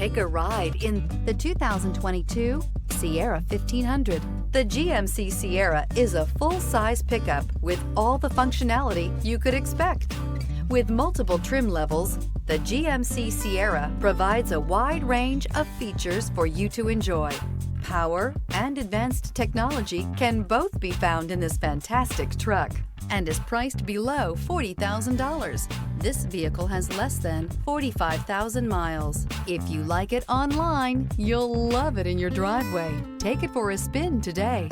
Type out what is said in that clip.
Take a ride in the 2022 Sierra 1500. The GMC Sierra is a full-size pickup with all the functionality you could expect. With multiple trim levels, the GMC Sierra provides a wide range of features for you to enjoy. Power and advanced technology can both be found in this fantastic truck and is priced below $40,000. This vehicle has less than 45,000 miles. If you like it online, you'll love it in your driveway. Take it for a spin today.